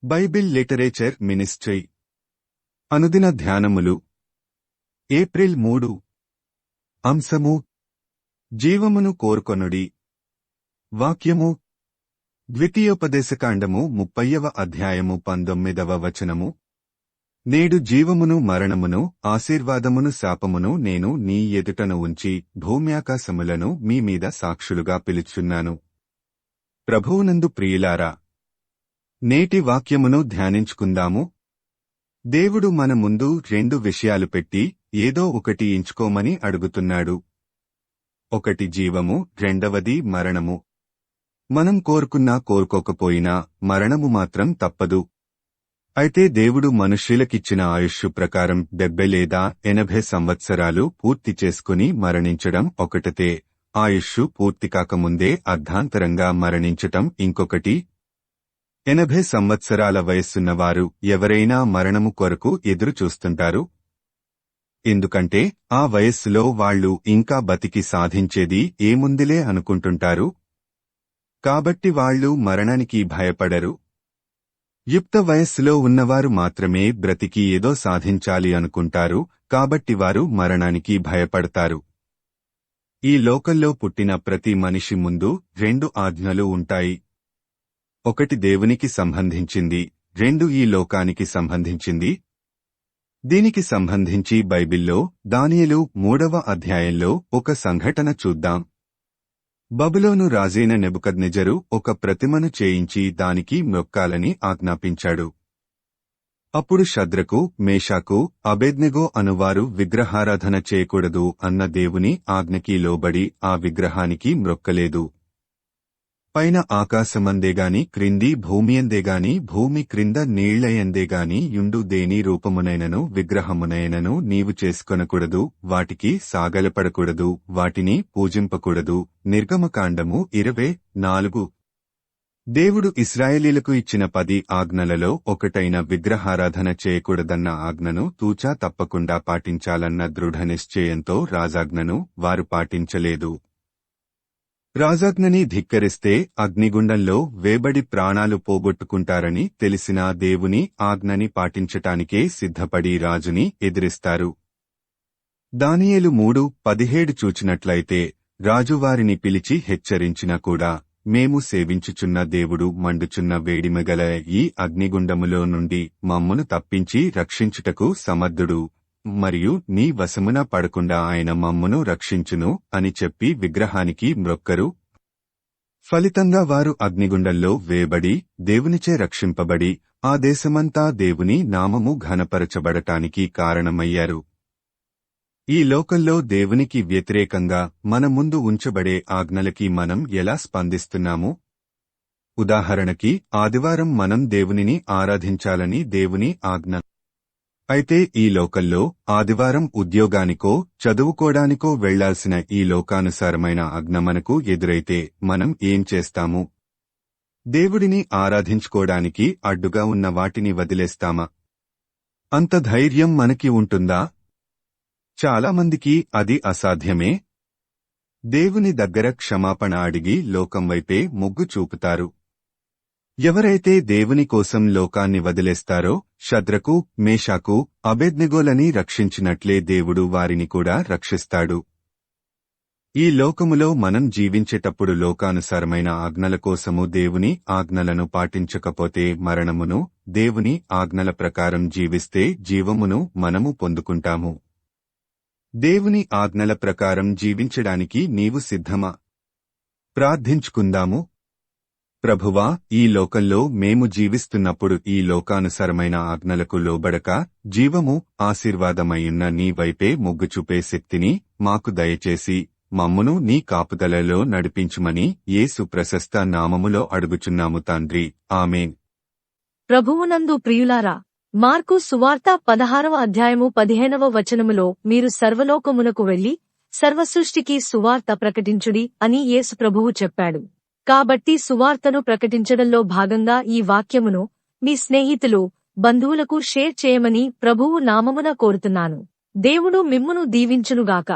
Bible literature ministry అనుదిన ధ్యానములు April 3 అంశము జీవమును కోరుకొనుడి. వాక్యము ద్వితీయోపదేశకాండము 30వ అధ్యాయము 19వ వచనము. నేడు జీవమును మరణమును ఆశీర్వాదమును శాపమును నేను నీ ఎదుటను ఉంచి భూమ్యాకాశములను మీ మీద సాక్షులుగా పిలుచున్నాను. ప్రభువునందు ప్రియులారా, నేటి వాక్యమును ధ్యానించుకుందాము. దేవుడు మన ముందు రెండు విషయాలు పెట్టి ఏదో ఒకటి ఎంచుకోమని అడుగుతున్నాడు. ఒకటి జీవము, రెండవది మరణము. మనం కోరుకున్నా కోరుకోకపోయినా మరణము మాత్రం తప్పదు. అయితే దేవుడు మనుష్యులకిచ్చిన ఆయుష్షు ప్రకారం 70 లేదా 80 సంవత్సరాలు పూర్తి చేసుకుని మరణించడం ఒకటతే, ఆయుష్షు పూర్తి కాకముందే అర్ధాంతరంగా మరణించటం ఇంకొకటి. 80 సంవత్సరాల వయస్సున్నవారు ఎవరైనా మరణము కొరకు ఎదురు చూస్తుంటారు. ఎందుకంటే ఆ వయస్సులో వాళ్లు ఇంకా బతికి సాధించేది ఏముందిలే అనుకుంటుంటారు. కాబట్టి వాళ్లు మరణానికి భయపడరు. యుక్త వయస్సులో ఉన్నవారు మాత్రమే బ్రతికి ఏదో సాధించాలి అనుకుంటారు. కాబట్టి వారు మరణానికి భయపడతారు. ఈ లోకంలో పుట్టిన ప్రతి మనిషి ముందు రెండు ఆజ్ఞలు ఉంటాయి. ఒకటి దేవునికి సంబంధించింది, రెండు ఈ లోకానికి సంబంధించింది. దీనికి సంబంధించి బైబిల్లో దానియేలు 3వ అధ్యాయంలో ఒక సంఘటన చూద్దాం. బబులోను రాజైన నెబుకద్నెజరు ఒక ప్రతిమను చేయించి దానికి మ్రొక్కాలని ఆజ్ఞాపించాడు. అప్పుడు షద్రకు, మేషాకు, అబేద్నెగో అనువారు విగ్రహారాధన చేయకూడదు అన్న దేవుని ఆజ్ఞకి లోబడి ఆ విగ్రహానికి మ్రొక్కలేదు. పైన ఆకాశమందేగాని క్రింది భూమియందేగాని భూమి క్రింద నీళ్లయందేగాని యుండు దేని రూపమునైనను విగ్రహమునైనను నీవు చేసుకొనకూడదు, వాటికి సాగలపడకూడదు, వాటిని పూజింపకూడదు. నిర్గమకాండము 24. దేవుడు ఇశ్రాయేలీలకు ఇచ్చిన 10 ఆజ్ఞలలో ఒకటైన విగ్రహారాధన చేయకూడదన్న ఆజ్ఞను తూచా తప్పకుండా పాటించాలన్న దృఢ నిశ్చయంతో రాజాజ్ఞను వారు పాటించలేదు. రాజాజ్ఞని ధిక్కరిస్తే అగ్నిగుండంలో వేబడి ప్రాణాలు పోగొట్టుకుంటారని తెలిసినా దేవుని ఆజ్ఞని పాటించటానికే సిద్ధపడి రాజుని ఎదిరిస్తారు. దానియేలు 3:17 చూచినట్లయితే రాజు వారిని పిలిచి హెచ్చరించినా కూడా, మేము సేవించుచున్న దేవుడు మండుచున్న వేడిమగల ఈ అగ్నిగుండములో నుండి మమ్మును తప్పించి రక్షించుటకు సమర్థుడు, మరియు నీ వశమున పడకుండా ఆయన మమ్మును రక్షించును అని చెప్పి విగ్రహానికి మ్రొక్కరు. ఫలితంగా వారు అగ్నిగుండంలో వేయబడి దేవునిచే రక్షింపబడి ఆ దేశమంతా దేవుని నామము ఘనపరచబడటానికి కారణమయ్యారు. ఈ లోకంలో దేవునికి వ్యతిరేకంగా మన ముందు ఉంచబడే ఆజ్ఞలకి మనం ఎలా స్పందిస్తున్నాము? ఉదాహరణకి, ఆదివారం మనం దేవునిని ఆరాధించాలని దేవుని ఆజ్ఞ. అయితే ఈ లోకల్లో ఆదివారం ఉద్యోగానికో చదువుకోడానికో వెళ్లాల్సిన ఈ లోకానుసారమైన ఆజ్ఞ మనకు ఎదురైతే మనం ఏం చేస్తాము? దేవుడిని ఆరాధించుకోడానికి అడ్డుగా ఉన్న వాటిని వదిలేస్తామా? అంత ధైర్యం మనకి ఉంటుందా? చాలామందికి అది అసాధ్యమే. దేవుని దగ్గర క్షమాపణ అడిగి లోకం వైపే మొగ్గు చూపుతారు. ఎవరైతే దేవుని కోసం లోకాన్ని వదిలేస్తారో, షద్రకు, మేషాకు, అబేద్నెగోలని రక్షించినట్లే దేవుడు వారిని కూడా రక్షిస్తాడు. ఈ లోకములో మనం జీవించేటప్పుడు లోకానుసారమైన ఆజ్ఞల కోసము దేవుని ఆజ్ఞలను పాటించకపోతే మరణమును, దేవుని ఆజ్ఞల ప్రకారం జీవిస్తే జీవమును మనము పొందుకుంటాము. దేవుని ఆజ్ఞల ప్రకారం జీవించడానికి నీవు సిద్ధమా? ప్రార్థించుకుందాము. ప్రభువా, ఈ లోకంలో మేము జీవిస్తున్నప్పుడు ఈ లోకానుసరమైన ఆజ్ఞలకు లోబడక జీవము, ఆశీర్వాదమయున్న నీ వైపే మొగ్గు చూపే శక్తిని మాకు దయచేసి మమ్మును నీ కాపుదలలో నడిపించుమని యేసు ప్రశస్త నామములో అడుగుచున్నాము తండ్రి. ఆమేన్. ప్రభువునందు ప్రియులారా, మార్కు సువార్త 16వ అధ్యాయము 15వ వచనములో మీరు సర్వలోకమునకు వెళ్లి సర్వసృష్టికి సువార్త ప్రకటించుడి అని యేసు ప్రభువు చెప్పాడు. కాబట్టి సువార్తను ప్రకటించడంలో భాగంగా ఈ వాక్యమును మీ స్నేహితులు, బంధువులకు షేర్ చేయమని ప్రభువు నామమున కోరుతున్నాను. దేవుడు మిమ్మును దీవించునుగాక.